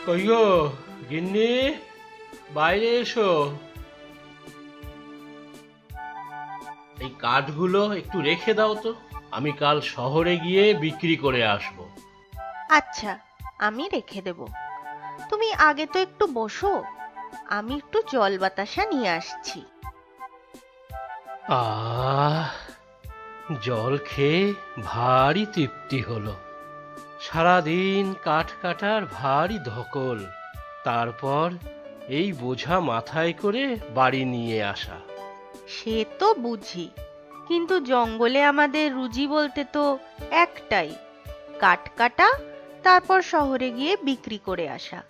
কই গো গিন্নি, বাইরে এসো। এই কাঠগুলো একটু রেখে দাও তো, আমি কাল শহরে গিয়ে বিক্রি করে আসব। আচ্ছা, আমি রেখে দেব। তুমি আগে তো একটু বসো, আমি একটু জল বাতাসা নিয়ে আসছি। আহ, জল খেয়ে ভারী তৃপ্তি হলো। সারাদিন কাঠ কাটার ভারী ধকল, তারপর এই বোঝা মাথায় করে বাড়ি নিয়ে আসা। সে তো বুঝি, কিন্তু জঙ্গলে আমাদের রুজি বলতে তো একটাই, কাঠ কাটা, তারপর শহরে গিয়ে বিক্রি করে আসা।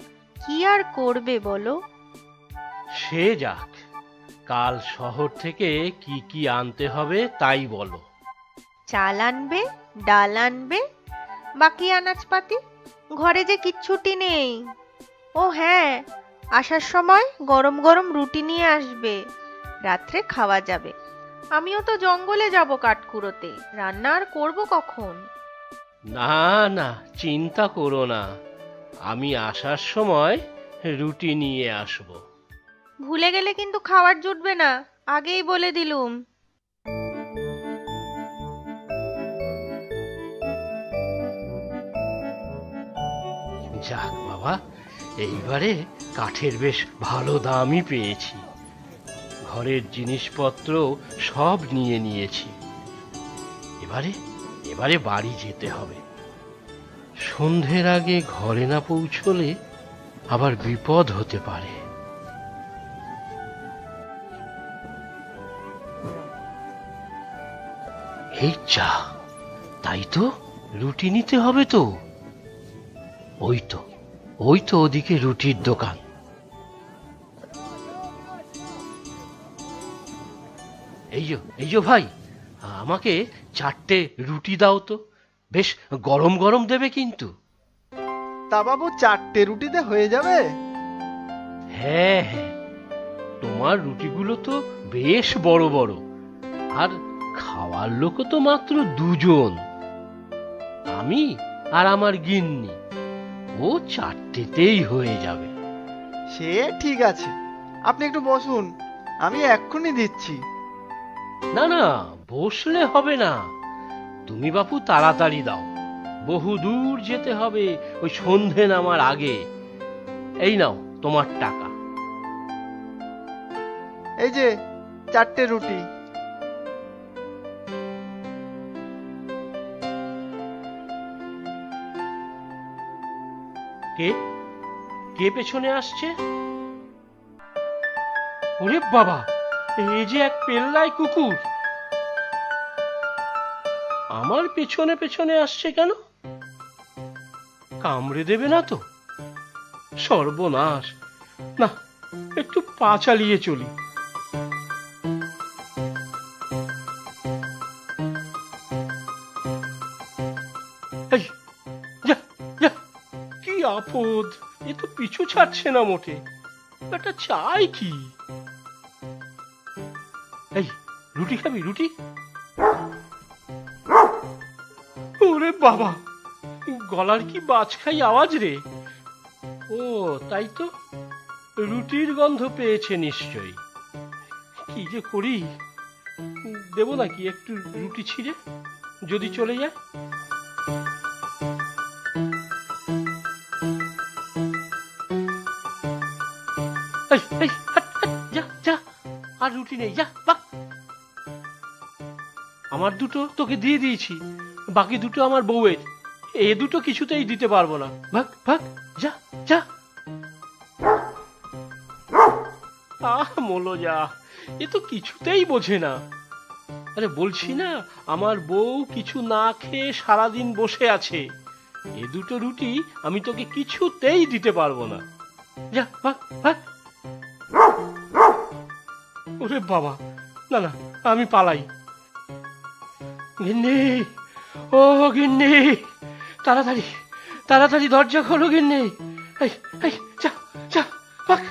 কি আর করবে বলো? সে যাক, কাল শহর থেকে কি কি আনতে হবে তাই বলো। চাল আনবে, ডাল আনবে, বাকি আনাজপাতি। ঘরে যে কিচ্ছুটি নেই। ও হ্যাঁ, আসার সময় গরম গরম রুটি নিয়ে আসবে, রাত্রে খাওয়া যাবে। আমিও তো জঙ্গলে যাব কাঠ কুড়োতে, রান্না আর করবো কখন? না না, চিন্তা করো না, আমি আসার সময় রুটি নিয়ে আসব। ভুলে গেলে কিন্তু খাবার জুটবে না, আগেই বলে দিলুম। যাক বাবা, এইবারে কাঠের বেশ ভালো দামই পেয়েছি। ঘরের জিনিসপত্র সব নিয়ে নিয়েছি। এবারে এবারে বাড়ি যেতে হবে। সন্ধ্যের আগে ঘরে না পৌঁছলে আবার বিপদ হতে পারে। এই চা, তাই তো, রুটি নিতে হবে তো। ওই তো, ওই তো ওদিকে রুটির দোকান। এই যে ভাই, আমাকে 4টে রুটি দাও তো, বেশ গরম গরম দেবে কিন্তু। তা বাবু, 4টে রুটিতে হয়ে যাবে? হ্যাঁ হ্যাঁ, তোমার রুটিগুলো তো বেশ বড় বড়, আর খাওয়ার লোকও তো মাত্র 2জন, আমি আর আমার গিন্নি। ও 4টেতেই হয়ে যাবে। সে ঠিক আছে, আপনি একটু বসুন, আমি এক্ষুনি দিচ্ছি। না না, বসলে হবে না, তুমি বাপু তাড়াতাড়ি দাও, বহু দূর যেতে হবে ওই সন্ধে নামার আগে। এই নাও তোমার টাকা। এই যে 4টে রুটি। কে কে পেছনে আসছে? ওরে বাবা, এই যে এক পেল্লাই কুকুর, আমার পেছনে পেছনে আসছে কেন? কামড়ে দেবে না তো? সর্বনাশ, না, একটু পা চালিয়ে চলি। এই, যা যা, কি আপদ, এ তো পিছু ছাড়ছে না মোটে। একটা চাই কি? এই, রুটি খাবি রুটি? ওরে বাবা, গলার কি বাজখাই আওয়াজ রে। ও তাই তো, রুটির গন্ধ পেয়েছে নিশ্চয়ই। কি যে করি, দেবো নাকি একটু রুটি ছিঁড়ে, যদি চলে যায়? এই এই, হাট, হাট, যা যা, আর রুটি নেই, যা বাক। আমার দুটো তোকে দিয়ে দিয়েছি, বাকি দুটো আমার বউয়ের, এ দুটো কিছুতেই দিতে পারবো না। ভাগ ভাগ, যা যা। মোলো যা, এ তো কিছুতেই বোঝে না। আরে বলছি না, আমার বউ কিছু না খেয়ে সারাদিন বসে আছে, এ দুটো রুটি আমি তোকে কিছুতেই দিতে পারবো না। যা ভাগ ভাগ। ওরে বাবা, না না, আমি পালাই। গিন্নি, ও গিন্নি, তাড়াতাড়ি তাড়াতাড়ি দরজা খোলো গিন্নি। এই এই, যা যা, ভাগ।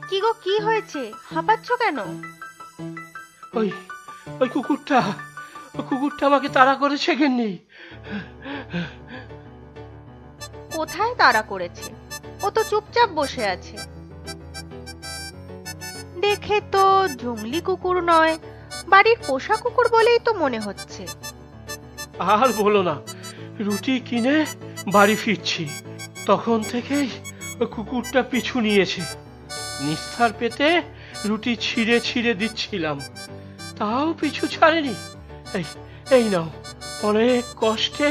কি গো, কি হয়েছে? হাঁপাচ্ছ কেন? ওই ওই কুকুরটা, ওই কুকুরটা আমাকে তাড়া করেছে গিন্নি। কোথায় তাড়া করেছে? ও তো চুপচাপ বসে আছে। দেখে তো জংলি কুকুর নয়, বাড়ির পোষা কুকুর বলেই তো মনে হচ্ছে। আর বলো না, রুটি কিনে বাড়ি ফিরছি, তখন থেকেই ওই কুকুরটা পিছু নিয়েছে। নিস্তার পেতে রুটি ছিঁড়ে ছিঁড়ে দিচ্ছিলাম, তাও পিছু ছাড়েনি। এই এই নাও, অনেক কষ্টে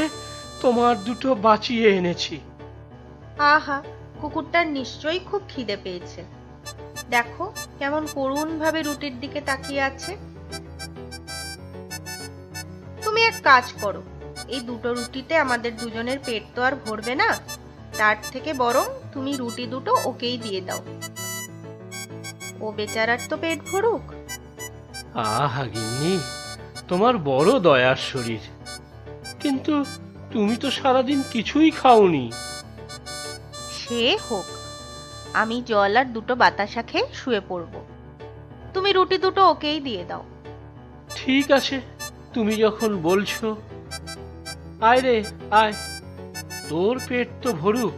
তোমার দুটো বাঁচিয়ে এনেছি। আহা, কুকুরটার নিশ্চয়ই খুব খিদে পেয়েছে। দেখো কেমন করুণ ভাবে রুটির দিকে তাকিয়ে আছে। তুমি এক কাজ করো, এই দুটো রুটিতে আমাদের দুজনের পেট তো আর ভরবে না, তার থেকে বরং তুমি রুটি দুটো ওকেই দিয়ে দাও। ও বেচারার তো পেট ভরুক। আহা গিন্নি, তোমার বড় দয়ার শরীর, কিন্তু তুমি তো সারাদিন কিছুই খাওনি। সে হোক, আমি জল আর দুটো বাতাসা খেয়ে শুয়ে পড়বো। তুমি রুটি দুটো ওকেই দিয়ে দাও। ঠিক আছে, তুমি যখন বলছো। আয় রে আয়, তোর পেট তো ভরুক।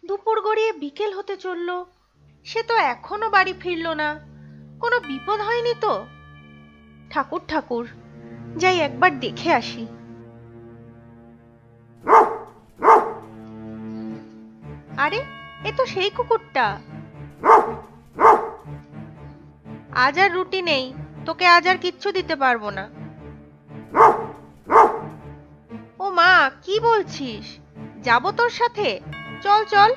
দুপুর গড়িয়ে বিকেল হতে চললো, সে তো এখনো বাড়ি ফিরলো না। কোনো বিপদ হয়নি তো? ঠাকুর ঠাকুর, যাই একবার দেখে আসি। আরে, এ তো সেই কুকুরটা। আজ আর রুটি নেই, তোকে আজ আর কিচ্ছু দিতে পারবো না। ও মা, কি বলছিস? যাবো তোর সাথে, চল চল।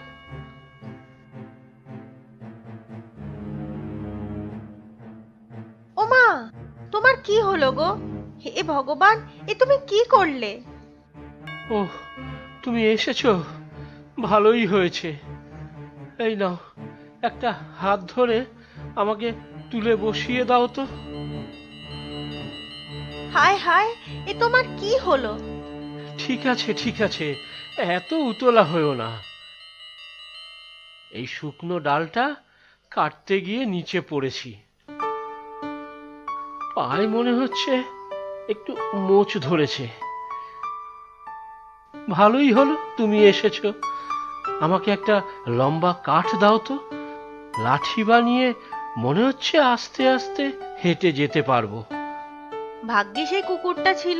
ও মা, তোমার কি হলো গো? হে ভগবান, এ তুমি কি করলে? ওহ, তুমি এসেছো, ভালোই হয়েছে। এই নাও, একটা হাত ধরে আমাকে তুলে বসিয়ে দাও তো। হায় হায়, এ তোমার কি হলো? ঠিক আছে ঠিক আছে, এত উতলা হয়েও না। এই শুকনো ডালটা কাটতে গিয়ে নিচে পড়েছি, পায়ে মনে হচ্ছে একটু মোচ ধরেছে। ভালোই হলো তুমি এসেছো, আমাকে একটা লম্বা কাঠ দাও তো, লাঠি বানিয়ে মনে হচ্ছে আস্তে আস্তে হেঁটে যেতে পারবো। ভাগ্যে সেই কুকুরটা ছিল,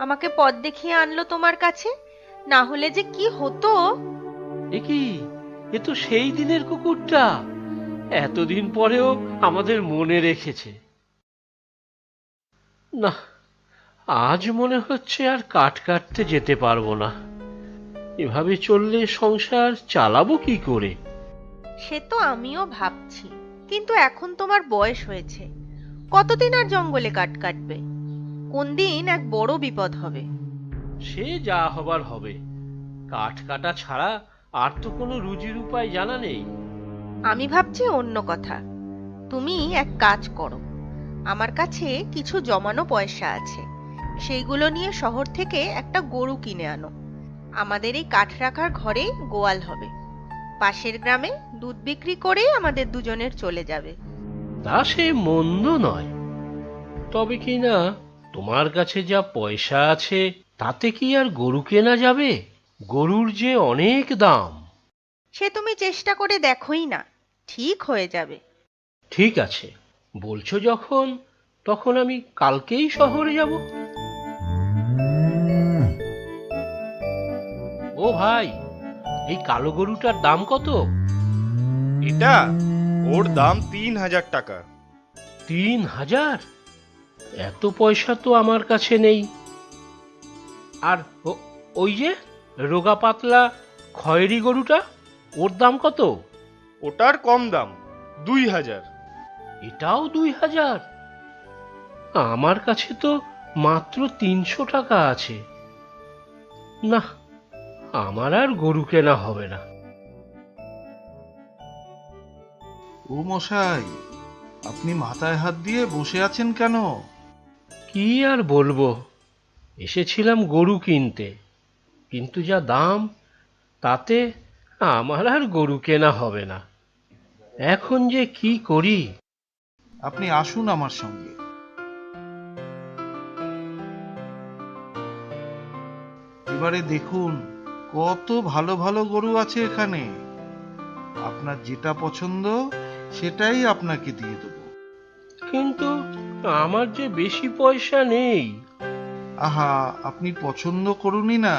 আমাকে পথ দেখিয়ে আনলো তোমার কাছে, না হলে যে কি হতো। এ কি, এ তো সেই দিনের কুকুরটা, এতদিন পরেও আমাদের মনে রেখেছে। না, আজ মনে হচ্ছে আর কাঠ কাটতে যেতে পারবো না। এভাবে চললে সংসার চালাবো কি করে? সে তো আমিও ভাবছি, কিন্তু এখন তোমার বয়স হয়েছে, কতদিন আর জঙ্গলে কাঠ কাটবে? কোন দিন এক বড় বিপদ হবে। সে যা হবার হবে, কাঠ কাটা ছাড়া আর তো কোনো রুজির উপায় জানা নেই। আমি ভাবছি অন্য কথা। তুমি এক কাজ করো, আমার কাছে কিছু জমানো পয়সা আছে, সেইগুলো নিয়ে শহর থেকে একটা গরু কিনে আনো। আমাদের এই কাঠ রাখার ঘরেই গোয়াল হবে। পাশের গ্রামে দুধ বিক্রি করে আমাদের দুজনের চলে যাবে। তা সে মন্দ নয়, তবে কি না, তোমার কাছে যা পয়সা আছে তাতে কি আর গরু কেনা যাবে? গরুর যে অনেক দাম। সে তুমি চেষ্টা করে দেখোই না, ঠিক হয়ে যাবে। ঠিক আছে, বলছো যখন, তখন আমি কালকেই শহরে যাব। ও ভাই, এই কালো গরুটার দাম কত? এটা ওর দাম 3,000 টাকা। 3,000? এত পয়সা তো আমার কাছে নেই। আর ওই যে রোগা পাতলা খয়েরি গরুটা, ওর দাম কত? ওটার কম দাম, 2,000। এটাও 2,000? আমার কাছে তো মাত্র 300 টাকা আছে। না, আমার আর গরু কেনা হবে না। ও মশাই, আপনি মাথায় হাত দিয়ে বসে আছেন কেন? কি আর বলবো, এসেছিলাম গরু কিনতে, কিন্তু যা দাম তাতে আমার আর গরু কেনা হবে না। এখন যে কি করি। আপনি আসুন আমার সঙ্গে। এবারে দেখুন কত ভালো ভালো গরু আছে এখানে। আপনার যেটা পছন্দ সেটাই আপনাকে দিয়ে দেব। কিন্তু আমার যে বেশি পয়সা নেই। আহা, আপনি পছন্দ করুনই না,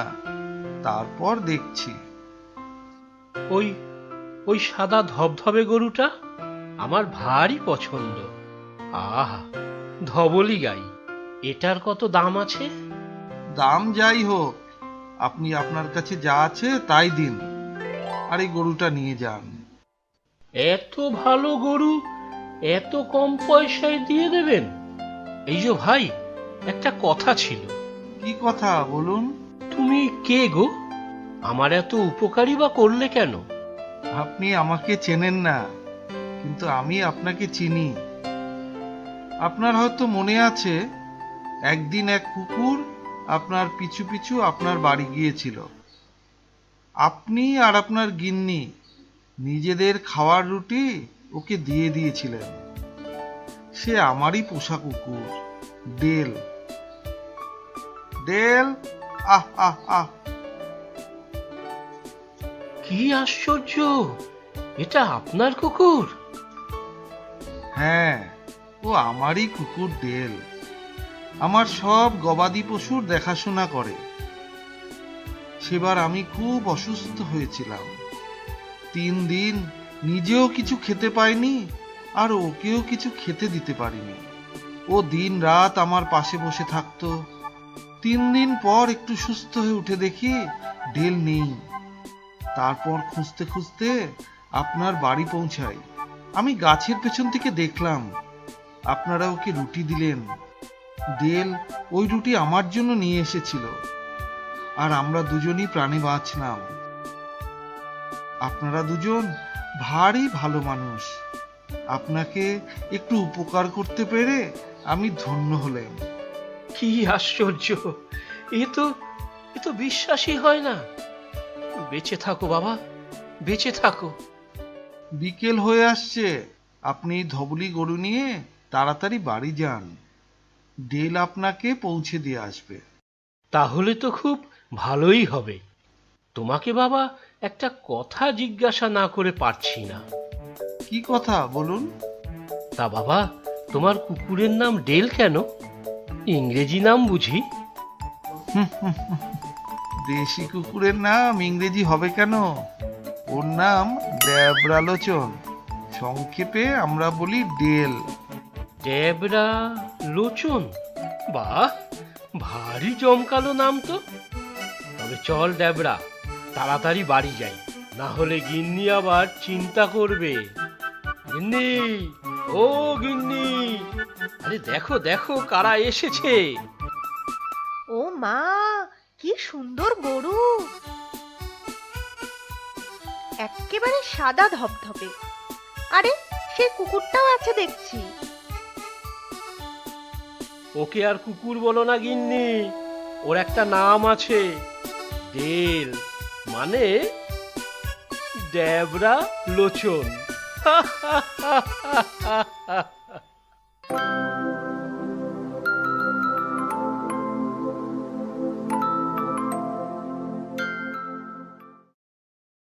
তারপর দেখছি। ওই ওই সাদা ধবধবে গরুটা আমার ভারী পছন্দ। আহা, ধবলি গাই। এটার কত দাম আছে? দাম যাই হোক, আপনি আপনার কাছে যা আছে তাই দিন, আর এই গরুটা নিয়ে যান। এত ভালো গরু এত কম পয়সায় দিয়ে দেবেন? এই যে ভাই, একটা কথা ছিল। কি কথা বলুন? তুমি কে গো? আমার এত উপকারী বা করলে কেন? আপনি আমাকে চেনেন না, কিন্তু আমি আপনাকে চিনি। আপনার হয়তো মনে আছে, একদিন এক কুকুর আপনার পিছু পিছু আপনার বাড়ি গিয়েছিল। আপনি আর আপনার গিন্নি নিজেদের খাওয়ার রুটি ওকে দিয়ে দিয়েছিলেন। সে আমারই পোষা কুকুর, ডেল। ডেল, আহ আহ আহ। কি আশ্চর্য! এটা আপনার কুকুর? হ্যাঁ, ও আমারই কুকুর ডেল। আমার সব গবাদি পশুর দেখাশোনা করে। সেবার আমি খুব অসুস্থ হয়েছিলাম। 3 দিন নিজেও কিছু খেতে পাইনি, আর ওকেও কিছু খেতে দিতে পারিনি। ও দিন রাত আমার পাশে বসে থাকতো। 3 দিন পর একটু সুস্থ হয়ে উঠে দেখি ডেল নেই। তারপর খুঁজতে খুঁজতে আপনার বাড়ি পৌঁছাই। আমি গাছের পেছন থেকে দেখলাম আপনারা ওকে রুটি দিলেন। ডেল ওই রুটি আমার জন্য নিয়ে এসেছিল, আর আমরা দুজনই প্রাণে বাঁচলাম। আপনারা দুজন ভারী ভালো মানুষ। আপনাকে একটু উপকার করতে পেরে আমি ধন্য হলাম। কি আশ্চর্য! এ তো বিশ্বাসই হয় না। বেঁচে থাকো বাবা, বেঁচে থাকো। বিকেল হয়ে আসছে, আপনি ধবলি গরু নিয়ে তাড়াতাড়ি বাড়ি যান। ডেল আপনাকে পৌঁছে দিয়ে আসবে। তাহলে তো খুব ভালোই হবে। তোমাকে বাবা একটা কথা জিজ্ঞাসা না করে পারছি না। কি কথা বলুন? তা বাবা, তোমার কুকুরের নাম ডেল কেন? ইংরেজি নাম বুঝি? দেশি কুকুরের নাম ইংরেজি হবে কেন? ওর নাম দেবরালোচন। সংক্ষেপে আমরা বলি ডেল। ডেবরা লোচন? বাহ, ভারী জমকালো নাম তো। তবে চল ডেবরা, তাড়াতাড়ি বাড়ি যাই, না হলে গিন্নি আবার চিন্তা করবে। গিন্নি, ও গিন্নি, আরে দেখো দেখো কারা এসেছে। ও মা, কি সুন্দর গরু! এক্কেবারে সাদা ধবধবে। আরে, সেই কুকুরটাও আছে দেখছি। ওকে আর কুকুর বলো না গিন্নি, ওর একটা নাম আছে, ডেল, মানে ডেবরা লোচন।